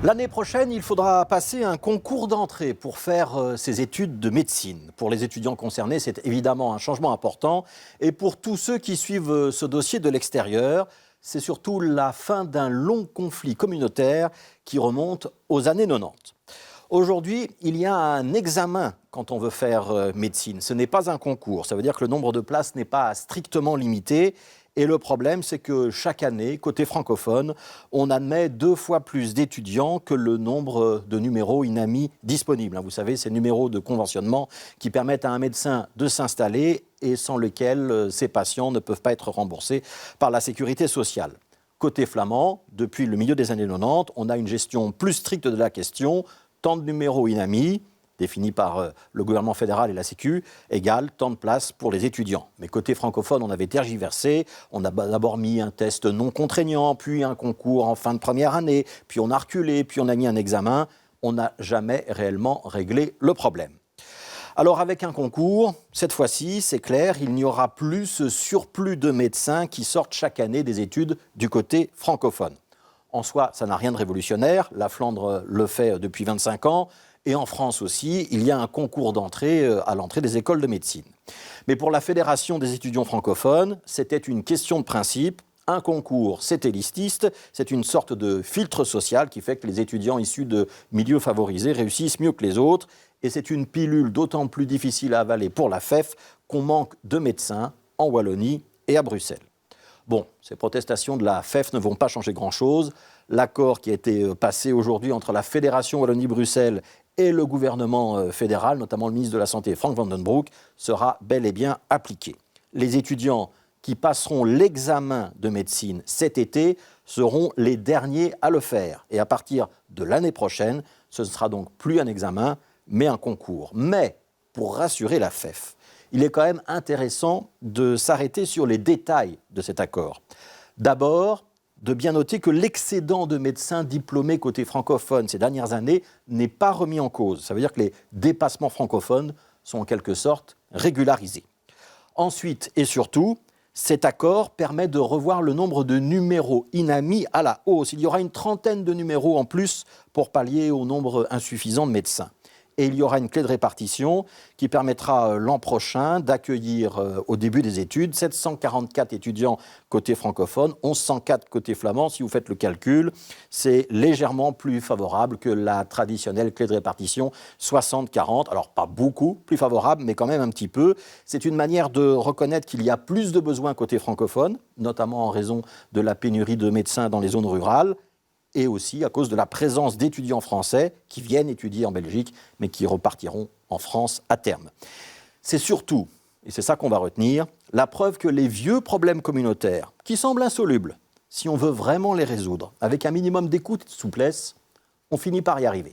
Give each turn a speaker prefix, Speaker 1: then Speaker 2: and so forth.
Speaker 1: L'année prochaine, il faudra passer un concours d'entrée pour faire ses études de médecine. Pour les étudiants concernés, c'est évidemment un changement important. Et pour tous ceux qui suivent ce dossier de l'extérieur, c'est surtout la fin d'un long conflit communautaire qui remonte aux années 90. Aujourd'hui, il y a un examen quand on veut faire médecine. Ce n'est pas un concours. Ça veut dire que le nombre de places n'est pas strictement limité. Et le problème, c'est que chaque année, côté francophone, on admet 2 fois plus d'étudiants que le nombre de numéros INAMI disponibles. Vous savez, ces numéros de conventionnement qui permettent à un médecin de s'installer et sans lesquels ces patients ne peuvent pas être remboursés par la sécurité sociale. Côté flamand, depuis le milieu des années 90, on a une gestion plus stricte de la question. Tant de numéros INAMI, définis par le gouvernement fédéral et la Sécu, égale tant de places pour les étudiants. Mais côté francophone, on avait tergiversé, on a d'abord mis un test non contraignant, puis un concours en fin de première année, puis on a reculé, puis on a mis un examen. On n'a jamais réellement réglé le problème. Alors avec un concours, cette fois-ci, c'est clair, il n'y aura plus ce surplus de médecins qui sortent chaque année des études du côté francophone. En soi, ça n'a rien de révolutionnaire, la Flandre le fait depuis 25 ans, et en France aussi, il y a un concours d'entrée à l'entrée des écoles de médecine. Mais pour la Fédération des étudiants francophones, c'était une question de principe. Un concours, c'est élitiste, c'est une sorte de filtre social qui fait que les étudiants issus de milieux favorisés réussissent mieux que les autres. Et c'est une pilule d'autant plus difficile à avaler pour la FEF qu'on manque de médecins en Wallonie et à Bruxelles. Bon, ces protestations de la FEF ne vont pas changer grand-chose. L'accord qui a été passé aujourd'hui entre la Fédération Wallonie-Bruxelles et le gouvernement fédéral, notamment le ministre de la Santé, Frank van den Broek, sera bel et bien appliqué. Les étudiants qui passeront l'examen de médecine cet été seront les derniers à le faire. Et à partir de l'année prochaine, ce ne sera donc plus un examen, mais un concours. Mais, pour rassurer la FEF, il est quand même intéressant de s'arrêter sur les détails de cet accord. D'abord, de bien noter que l'excédent de médecins diplômés côté francophone ces dernières années n'est pas remis en cause. Ça veut dire que les dépassements francophones sont en quelque sorte régularisés. Ensuite et surtout, cet accord permet de revoir le nombre de numéros INAMI à la hausse. Il y aura une trentaine de numéros en plus pour pallier au nombre insuffisant de médecins. Et il y aura une clé de répartition qui permettra l'an prochain d'accueillir au début des études 744 étudiants côté francophone, 1104 côté flamand. Si vous faites le calcul, c'est légèrement plus favorable que la traditionnelle clé de répartition 60-40. Alors pas beaucoup plus favorable, mais quand même un petit peu. C'est une manière de reconnaître qu'il y a plus de besoins côté francophone, notamment en raison de la pénurie de médecins dans les zones rurales, et aussi à cause de la présence d'étudiants français qui viennent étudier en Belgique, mais qui repartiront en France à terme. C'est surtout, et c'est ça qu'on va retenir, la preuve que les vieux problèmes communautaires, qui semblent insolubles, si on veut vraiment les résoudre, avec un minimum d'écoute et de souplesse, on finit par y arriver.